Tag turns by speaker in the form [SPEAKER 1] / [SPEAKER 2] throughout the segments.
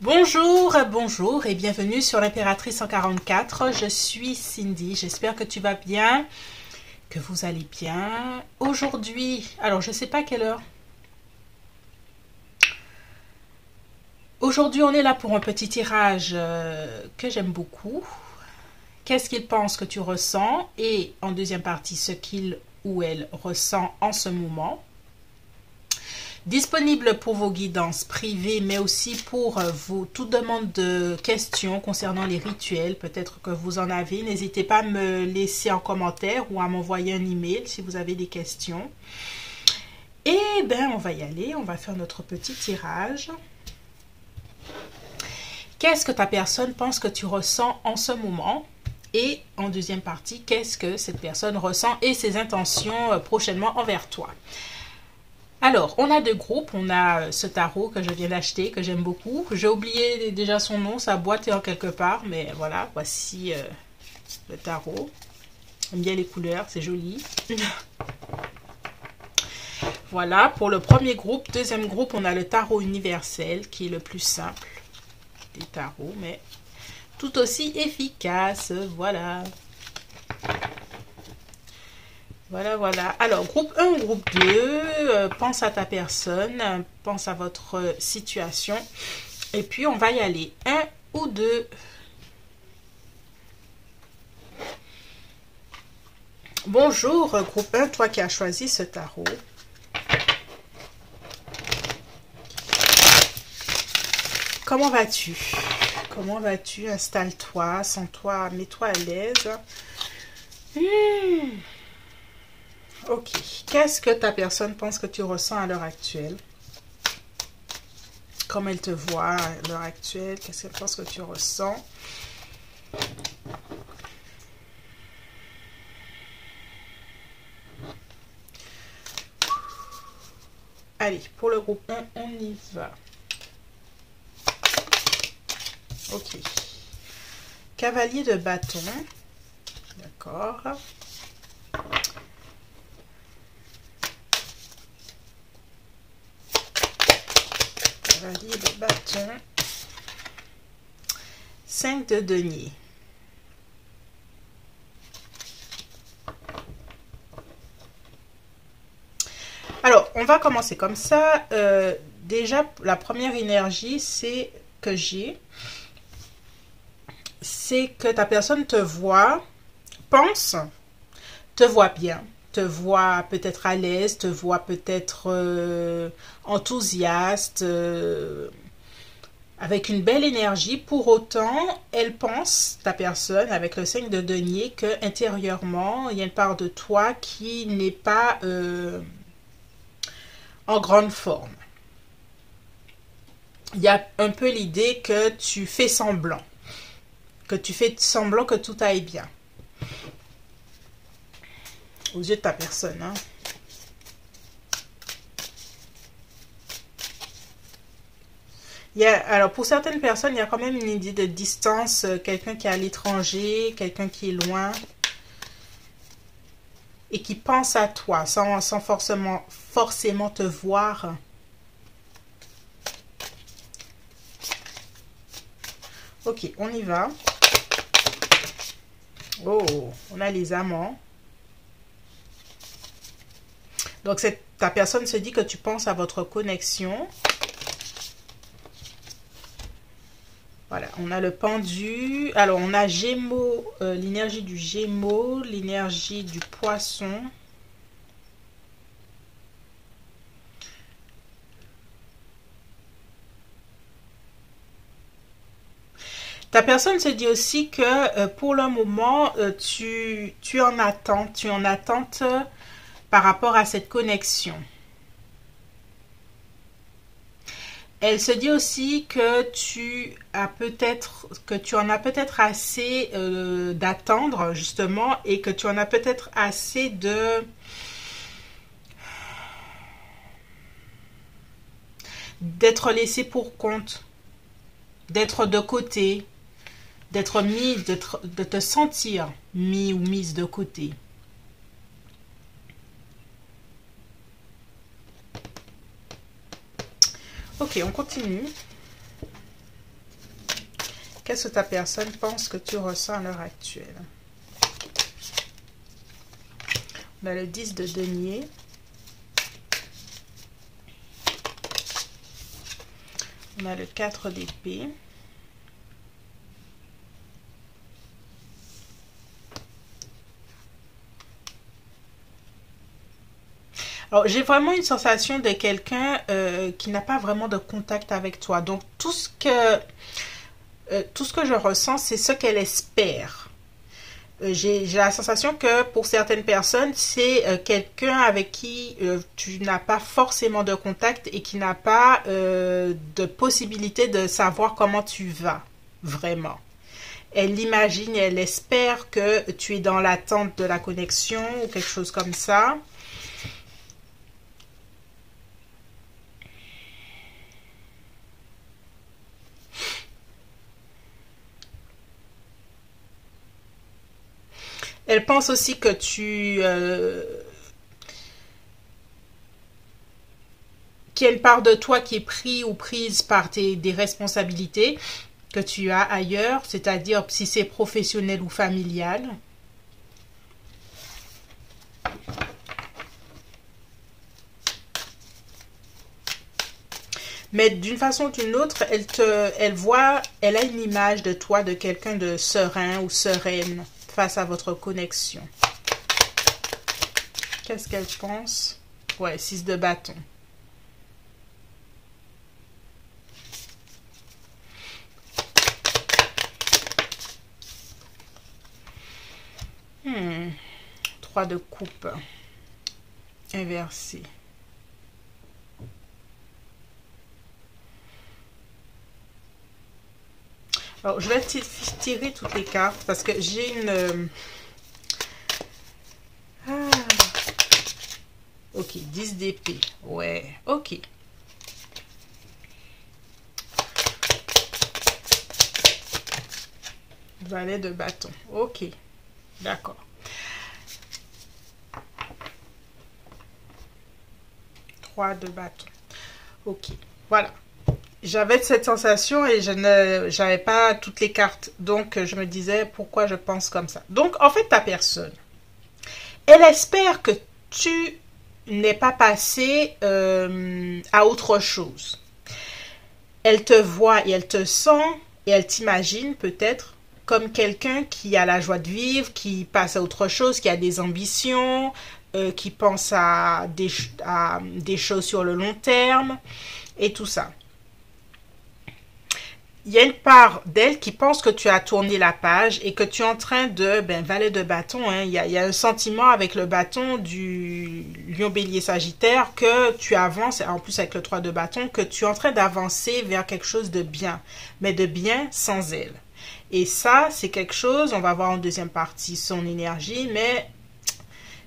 [SPEAKER 1] Bonjour, bonjour et bienvenue sur l'Impératrice 144. Je suis Cindy, j'espère que tu vas bien, que vous allez bien. Aujourd'hui, alors je ne sais pas quelle heure. Aujourd'hui, on est là pour un petit tirage que j'aime beaucoup. Qu'est-ce qu'il pense que tu ressens? Et en deuxième partie, ce qu'il ou elle ressent en ce moment. Disponible pour vos guidances privées, mais aussi pour vos toute demande de questions concernant les rituels. Peut-être que vous en avez. N'hésitez pas à me laisser en commentaire ou à m'envoyer un email si vous avez des questions. Et ben, on va y aller. On va faire notre petit tirage. Qu'est-ce que ta personne pense que tu ressens en ce moment? Et en deuxième partie, qu'est-ce que cette personne ressent et ses intentions prochainement envers toi? Alors, on a deux groupes. On a ce tarot que je viens d'acheter, que j'aime beaucoup. J'ai oublié déjà son nom, sa boîte est en quelque part. Mais voilà, voici le tarot. J'aime bien les couleurs, c'est joli. Voilà, pour le premier groupe. Deuxième groupe, on a le tarot universel, qui est le plus simple des tarots, mais tout aussi efficace. Voilà. Voilà. Alors, groupe 1, groupe 2, pense à ta personne, pense à votre situation. Et puis, on va y aller. 1 ou 2. Bonjour, groupe 1, toi qui as choisi ce tarot. Comment vas-tu? Comment vas-tu? Installe-toi, sens-toi, mets-toi à l'aise. Ok. Qu'est-ce que ta personne pense que tu ressens à l'heure actuelle? Comment elle te voit à l'heure actuelle? Qu'est-ce qu'elle pense que tu ressens? Allez, pour le groupe 1, on y va. Ok. Cavalier de bâton. D'accord. Cavalier de bâton. 5 de denier. Alors, on va commencer comme ça. Déjà, la première énergie, c'est que ta personne te voit, pense, te voit bien, te voit peut-être à l'aise, te voit peut-être enthousiaste, avec une belle énergie. Pour autant, elle pense, ta personne, avec le 5 de denier, que intérieurement, il y a une part de toi qui n'est pas en grande forme. Il y a un peu l'idée que tu fais semblant. Que tu fais semblant que tout aille bien. Aux yeux de ta personne. Hein. Alors, pour certaines personnes, il y a quand même une idée de distance. Quelqu'un qui est à l'étranger, quelqu'un qui est loin. Et qui pense à toi, sans forcément te voir. Ok, on y va. Oh, on a les amants. Donc, ta personne se dit que tu penses à votre connexion. Voilà, on a le pendu. Alors, on a Gémeaux, l'énergie du Gémeaux, l'énergie du Poisson. Ta personne se dit aussi que pour le moment, tu es en attente par rapport à cette connexion. Elle se dit aussi que tu en as peut-être assez d'attendre justement et que tu en as peut-être assez d'être laissé pour compte, d'être de côté, de te sentir mis ou mise de côté. Ok, on continue. Qu'est-ce que ta personne pense que tu ressens à l'heure actuelle? On a le 10 de denier. On a le 4 d'épée. Alors, j'ai vraiment une sensation de quelqu'un qui n'a pas vraiment de contact avec toi. Donc, tout ce que je ressens, c'est ce qu'elle espère. J'ai la sensation que pour certaines personnes, c'est quelqu'un avec qui tu n'as pas forcément de contact et qui n'a pas de possibilité de savoir comment tu vas, vraiment. Elle l'imagine, elle espère que tu es dans l'attente de la connexion ou quelque chose comme ça. Elle pense aussi que qu'il y a une part de toi qui est prise ou prise par des responsabilités que tu as ailleurs, c'est-à-dire si c'est professionnel ou familial. Mais d'une façon ou d'une autre, elle a une image de toi, de quelqu'un de serein ou sereine face à votre connexion. Qu'est-ce qu'elle pense? Ouais, 6 de bâton. Hmm. 3 de coupe. Inversé. Alors, je vais tirer toutes les cartes parce que j'ai une... Ok, 10 d'épée. Ouais, ok. Valet de bâton. Ok, d'accord. 3 de bâton. Ok, voilà. J'avais cette sensation et je n'avais pas toutes les cartes. Donc, je me disais pourquoi je pense comme ça. Donc, en fait, ta personne, elle espère que tu n'es pas passé à autre chose. Elle te voit et elle te sent et elle t'imagine peut-être comme quelqu'un qui a la joie de vivre, qui passe à autre chose, qui a des ambitions, qui pense à des choses sur le long terme et tout ça. Il y a une part d'elle qui pense que tu as tourné la page et que tu es en train de, valet de bâton, hein, il y a un sentiment avec le bâton du lion bélier sagittaire que tu avances, en plus avec le 3 de bâton, que tu es en train d'avancer vers quelque chose de bien, mais de bien sans elle. Et ça, c'est quelque chose, on va voir en deuxième partie son énergie, mais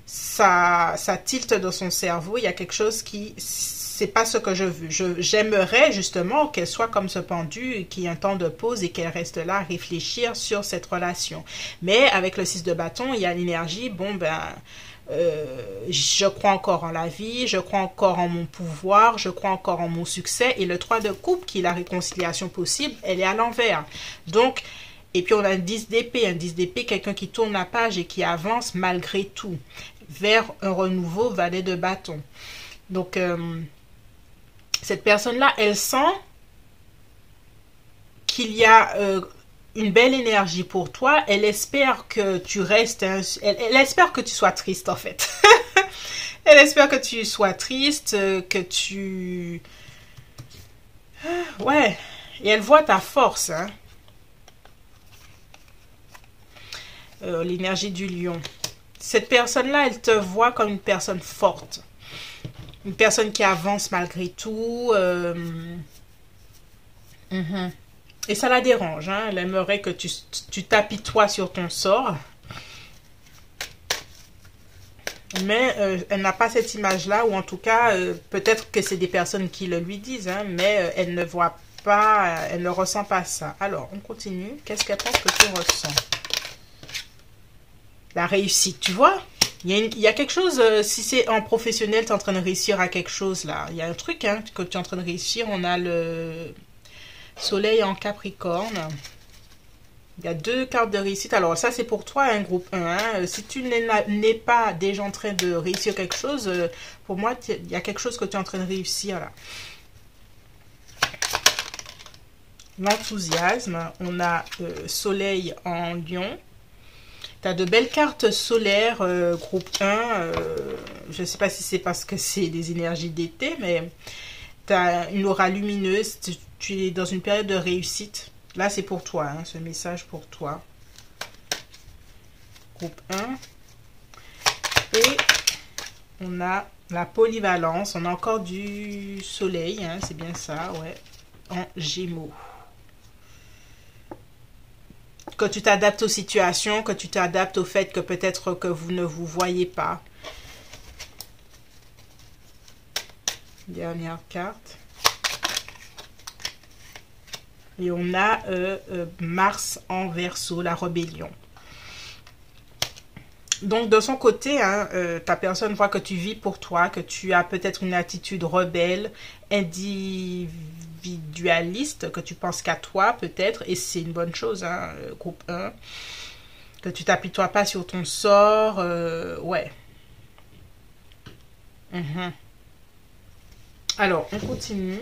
[SPEAKER 1] ça tilte dans son cerveau, il y a quelque chose qui... c'est pas ce que je veux. J'aimerais justement qu'elle soit comme ce pendu, qu'il y ait un temps de pause et qu'elle reste là à réfléchir sur cette relation. Mais avec le 6 de bâton, il y a l'énergie, je crois encore en la vie, je crois encore en mon pouvoir, je crois encore en mon succès. Et le 3 de coupe, qui est la réconciliation possible, elle est à l'envers. Donc, et puis on a un 10 d'épée, quelqu'un qui tourne la page et qui avance malgré tout vers un renouveau, valet de bâton. Donc, cette personne-là, elle sent qu'il y a une belle énergie pour toi. Elle espère que tu restes... Elle espère que tu sois triste, en fait. Elle espère que tu sois triste, que tu... Ouais. Et elle voit ta force, hein. L'énergie du lion. Cette personne-là, elle te voit comme une personne forte. Une personne qui avance malgré tout. Et ça la dérange. Hein? Elle aimerait que tu t'apitoies sur ton sort. Mais elle n'a pas cette image-là. Ou en tout cas, peut-être que c'est des personnes qui le lui disent. Hein? Mais elle ne voit pas, elle ne ressent pas ça. Alors, on continue. Qu'est-ce qu'elle pense que tu ressens? La réussite, tu vois? Il y a quelque chose, si c'est en professionnel, tu es en train de réussir à quelque chose là. Il y a un truc que tu es en train de réussir. On a le soleil en Capricorne. Il y a 2 cartes de réussite. Alors ça c'est pour toi, un groupe 1. Hein. Si tu n'es pas déjà en train de réussir quelque chose, pour moi il y a quelque chose que tu es en train de réussir là. L'enthousiasme, on a Soleil en Lion. Tu as de belles cartes solaires, groupe 1. Je ne sais pas si c'est parce que c'est des énergies d'été, mais tu as une aura lumineuse. Tu es dans une période de réussite. Là, c'est pour toi, hein, ce message pour toi. Groupe 1. Et on a la polyvalence. On a encore du soleil, hein, c'est bien ça, ouais. En Gémeaux. Que tu t'adaptes aux situations, que tu t'adaptes au fait que peut-être que vous ne vous voyez pas. Dernière carte. Et on a Mars en Verseau, la rébellion. Donc, de son côté, hein, ta personne voit que tu vis pour toi, que tu as peut-être une attitude rebelle, individualiste, que tu penses qu'à toi, peut-être, et c'est une bonne chose, hein, groupe 1. Que tu t'appuies-toi pas sur ton sort, ouais. Alors, on continue.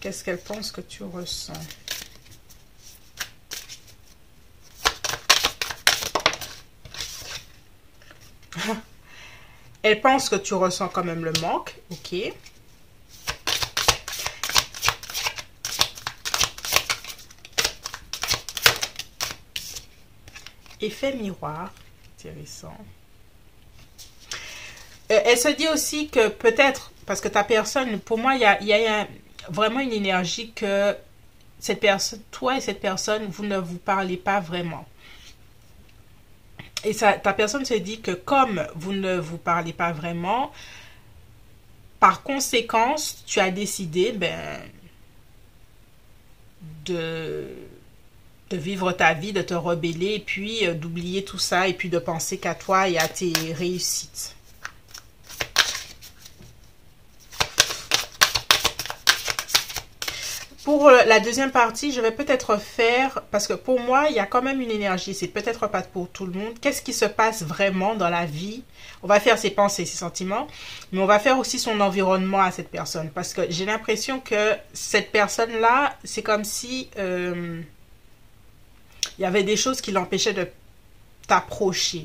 [SPEAKER 1] Qu'est-ce qu'elle pense que tu ressens? Elle pense que tu ressens quand même le manque. Ok. Effet miroir. Intéressant. Elle se dit aussi que peut-être, parce que ta personne, pour moi, il y a vraiment une énergie que cette personne, toi et cette personne, vous ne vous parlez pas vraiment. Et ça, ta personne se dit que comme vous ne vous parlez pas vraiment, par conséquence, tu as décidé de vivre ta vie, de te rebeller, et puis d'oublier tout ça, et puis de penser qu'à toi et à tes réussites. Pour la deuxième partie, je vais peut-être faire, parce que pour moi, il y a quand même une énergie, c'est peut-être pas pour tout le monde. Qu'est-ce qui se passe vraiment dans la vie? On va faire ses pensées, ses sentiments, mais on va faire aussi son environnement à cette personne. Parce que j'ai l'impression que cette personne-là, c'est comme si il y avait des choses qui l'empêchaient de t'approcher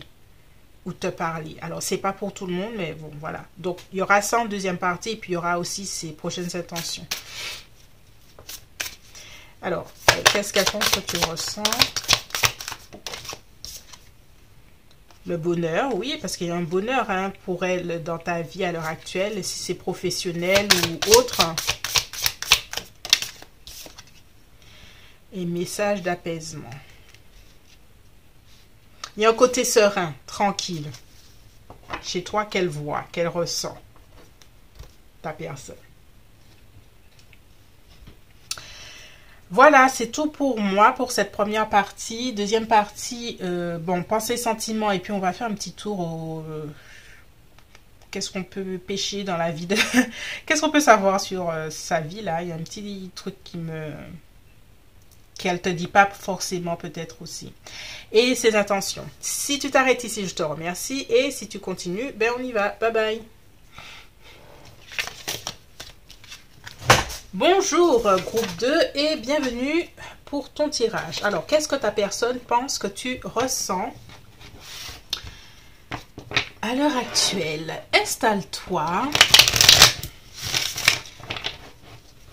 [SPEAKER 1] ou te parler. Alors, c'est pas pour tout le monde, mais bon, voilà. Donc, il y aura ça en deuxième partie, et puis il y aura aussi ses prochaines intentions. Alors, qu'est-ce qu'elle pense que tu ressens? Le bonheur, oui, parce qu'il y a un bonheur hein, pour elle dans ta vie à l'heure actuelle, si c'est professionnel ou autre. Et message d'apaisement. Il y a un côté serein, tranquille. Chez toi, qu'elle voit, qu'elle ressent. Ta personne. Voilà, c'est tout pour moi pour cette première partie. Deuxième partie, bon, pensée, sentiments, et puis on va faire un petit tour au... qu'est-ce qu'on peut pêcher dans la vie de... Qu'est-ce qu'on peut savoir sur sa vie, là? Il y a un petit truc qu'elle te dit pas forcément, peut-être aussi. Et ses intentions. Si tu t'arrêtes ici, je te remercie. Et si tu continues, ben on y va. Bye bye. Bonjour groupe 2 et bienvenue pour ton tirage. Alors, qu'est-ce que ta personne pense que tu ressens à l'heure actuelle? Installe-toi.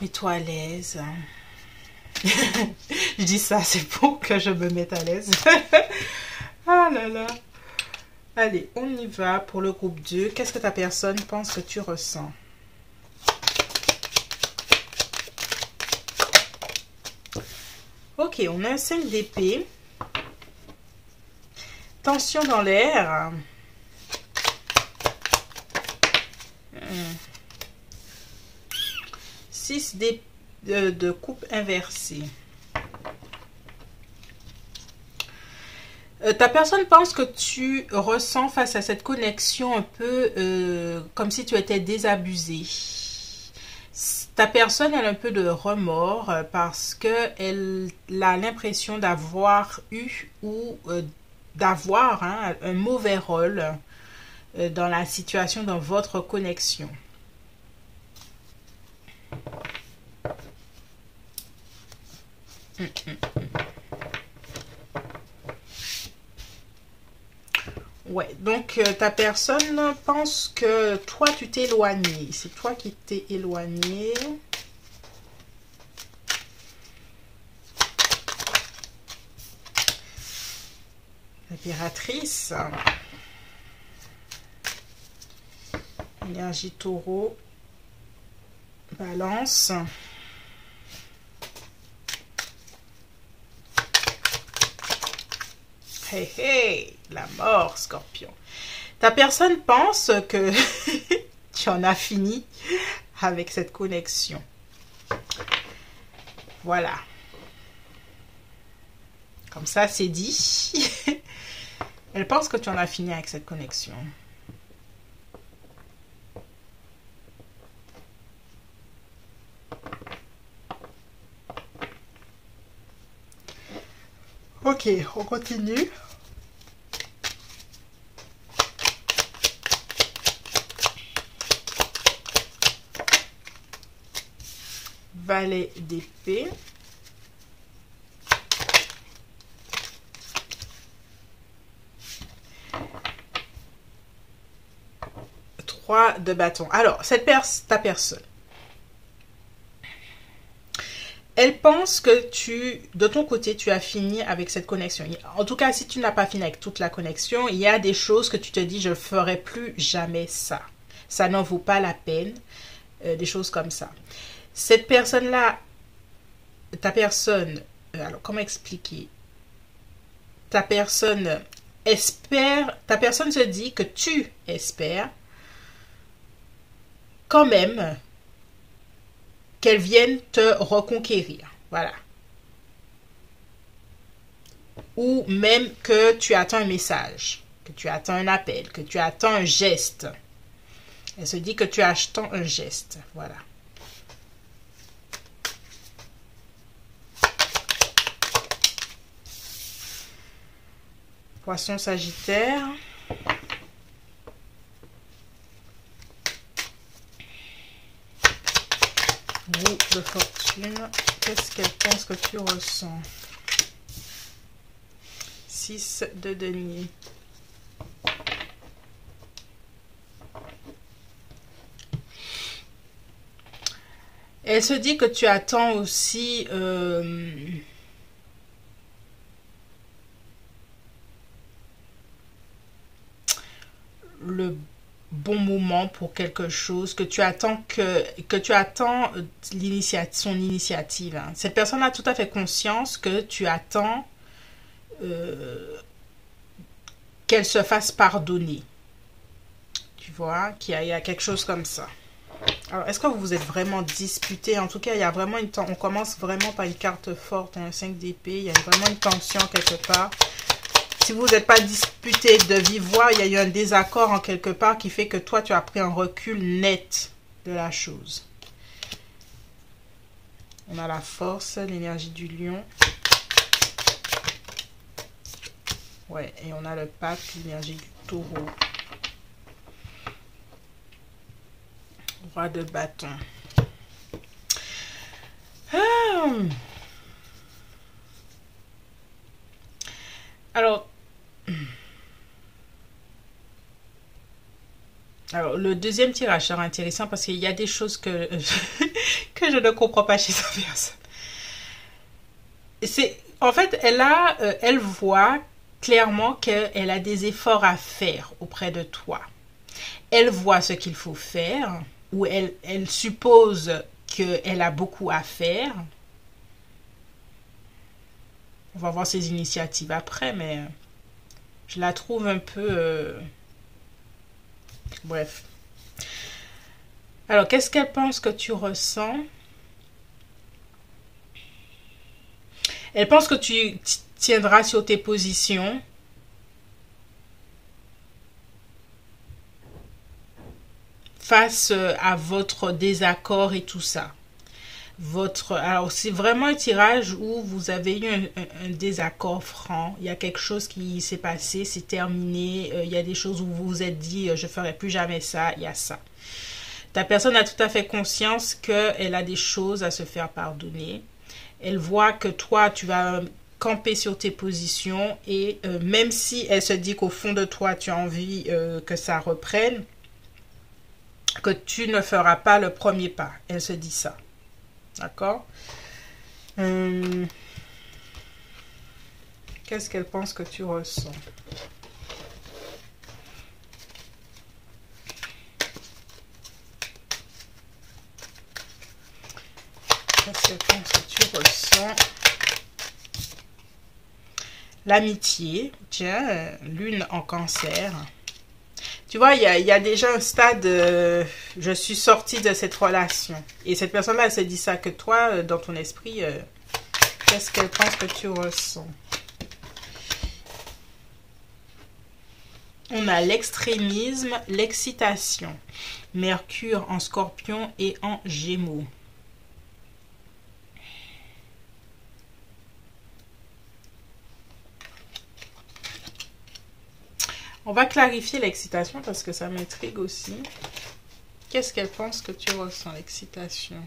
[SPEAKER 1] Mets-toi à l'aise. Je dis ça, c'est pour que je me mette à l'aise. Ah là là. Allez, on y va pour le groupe 2. Qu'est-ce que ta personne pense que tu ressens? Ok, on a un 5 d'épée. Tension dans l'air. 6 de coupe inversée. Ta personne pense que tu ressens face à cette connexion un peu comme si tu étais désabusé. ta personne elle a un peu de remords parce que elle a l'impression d'avoir eu ou d'avoir un mauvais rôle dans la situation, dans votre connexion. Ouais, donc ta personne pense que toi tu t'es éloigné. C'est toi qui t'es éloigné. L'impératrice. Énergie taureau. Balance. Hey, hey, la mort, Scorpion. Ta personne pense que tu en as fini avec cette connexion. Voilà. Comme ça, c'est dit. Elle pense que tu en as fini avec cette connexion. Ok, on continue. Valet d'épée. Trois de bâton. Alors, ta personne, elle pense que de ton côté, tu as fini avec cette connexion. En tout cas, si tu n'as pas fini avec toute la connexion, il y a des choses que tu te dis, je ne ferai plus jamais ça. Ça n'en vaut pas la peine. Des choses comme ça. Cette personne-là, ta personne, alors comment expliquer? Ta personne se dit que tu espères quand même qu'elle vienne te reconquérir. Voilà. Ou même que tu attends un message, que tu attends un appel, que tu attends un geste. Elle se dit que tu attends un geste. Voilà. Poisson Sagittaire. Roue de fortune. Qu'est-ce qu'elle pense que tu ressens? 6 de denier. Elle se dit que tu attends aussi le bon moment pour quelque chose, que tu attends son initiative. Hein. Cette personne a tout à fait conscience que tu attends qu'elle se fasse pardonner. Tu vois, qu'il y a quelque chose comme ça. Alors, est-ce que vous vous êtes vraiment disputé? En tout cas, il y a vraiment on commence vraiment par une carte forte, un 5 d'épée. Il y a vraiment une tension quelque part. Si vous n'êtes pas disputé de vive voix, il y a eu un désaccord en quelque part qui fait que toi, tu as pris un recul net de la chose. On a la force, l'énergie du lion. Ouais, et on a le pape, l'énergie du taureau. Roi de bâton. Alors, le deuxième tirage sera intéressant parce qu'il y a des choses que, que je ne comprends pas chez cette personne. En fait, elle voit clairement qu'elle a des efforts à faire auprès de toi. Elle voit ce qu'il faut faire, ou elle suppose qu'elle a beaucoup à faire. On va voir ses initiatives après, mais je la trouve un peu... Bref. Alors, qu'est-ce qu'elle pense que tu ressens? Elle pense que tu tiendras sur tes positions. Face à votre désaccord et tout ça. Alors, c'est vraiment un tirage où vous avez eu un désaccord franc. Il y a quelque chose qui s'est passé, c'est terminé. Il y a des choses où vous vous êtes dit, je ferai plus jamais ça. Il y a ça. Ta personne a tout à fait conscience qu'elle a des choses à se faire pardonner. Elle voit que toi, tu vas camper sur tes positions et même si elle se dit qu'au fond de toi, tu as envie que ça reprenne, que tu ne feras pas le premier pas. Elle se dit ça. D'accord? Qu'est-ce qu'elle pense que tu ressens? Qu'est-ce qu'elle pense que tu ressens? L'amitié. Tiens, lune en cancer. Tu vois, il y a déjà un stade, je suis sortie de cette relation. Et cette personne-là, elle se dit ça, que toi, dans ton esprit, qu'est-ce qu'elle pense que tu ressens? On a l'extrémisme, l'excitation. Mercure en Scorpion et en Gémeaux. On va clarifier l'excitation parce que ça m'intrigue aussi. Qu'est-ce qu'elle pense que tu ressens, l'excitation?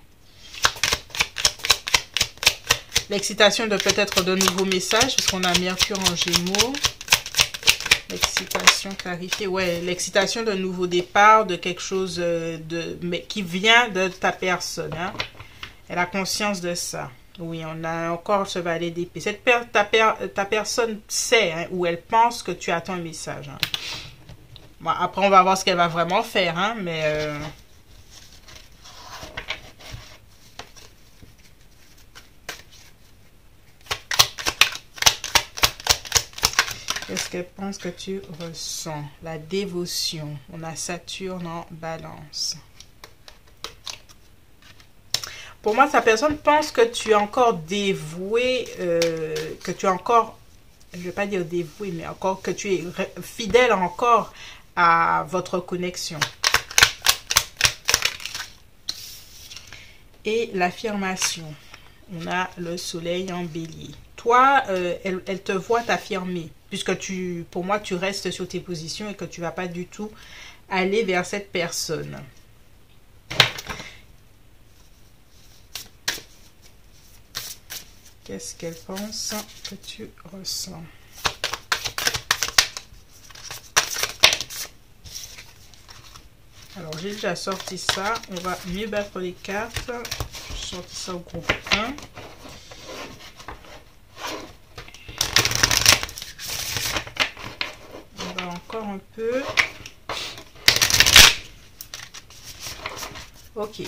[SPEAKER 1] L'excitation de peut-être de nouveaux messages, parce qu'on a Mercure en Gémeaux. L'excitation clarifiée. Ouais, l'excitation de nouveau départ, de quelque chose mais qui vient de ta personne. Hein? Elle a conscience de ça. Oui, on a encore ce valet d'épée. Ta personne sait, hein, ou elle pense que tu attends un message. Hein. Bon, après, on va voir ce qu'elle va vraiment faire. Hein, mais qu'est-ce qu'elle pense que tu ressens? La dévotion. On a Saturne en Balance. Pour moi, sa personne pense que tu es encore dévoué, que tu es encore, je ne vais pas dire dévoué, mais encore que tu es fidèle encore à votre connexion. Et l'affirmation. On a le soleil en bélier. Toi, elle te voit t'affirmer, puisque pour moi, tu restes sur tes positions et que tu ne vas pas du tout aller vers cette personne. Qu'est-ce qu'elle pense que tu ressens? Alors, j'ai déjà sorti ça. On va mieux battre les cartes. Je sorti ça au groupe 1. On va encore un peu. Ok.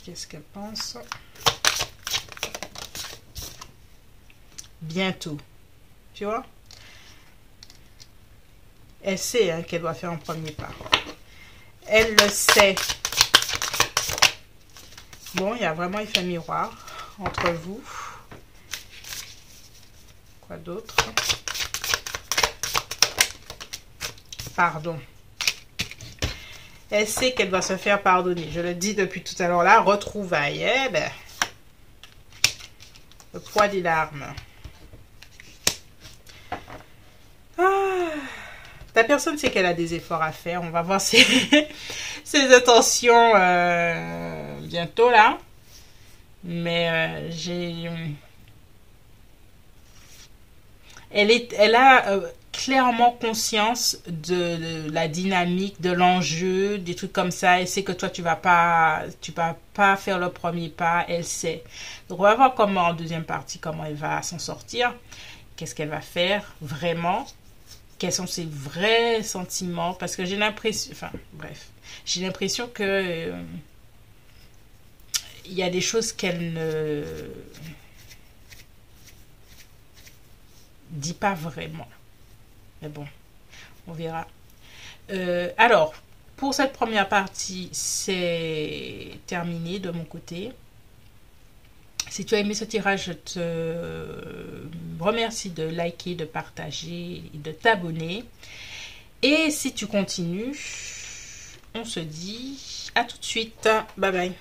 [SPEAKER 1] Qu'est-ce qu'elle pense? Bientôt. Tu vois? Elle sait hein, qu'elle doit faire un premier pas. Elle le sait. Bon, il y a vraiment effet miroir entre vous. Quoi d'autre? Pardon. Elle sait qu'elle doit se faire pardonner. Je le dis depuis tout à l'heure là. Retrouvailles. Eh ben, le poids des larmes. Ta personne sait qu'elle a des efforts à faire. On va voir ses intentions bientôt là. Mais elle a clairement conscience de la dynamique, de l'enjeu, des trucs comme ça. Elle sait que toi tu vas pas faire le premier pas. Elle sait. Donc on va voir comment en deuxième partie comment elle va s'en sortir. Qu'est-ce qu'elle va faire vraiment? Quels sont ses vrais sentiments? Parce que j'ai l'impression... Enfin, bref. J'ai l'impression que... il y a des choses qu'elle ne dit pas vraiment. Mais bon, on verra. Alors, pour cette première partie, c'est terminé de mon côté. Si tu as aimé ce tirage, je te remercie de liker, de partager et de t'abonner. Et si tu continues, on se dit à tout de suite. Bye bye.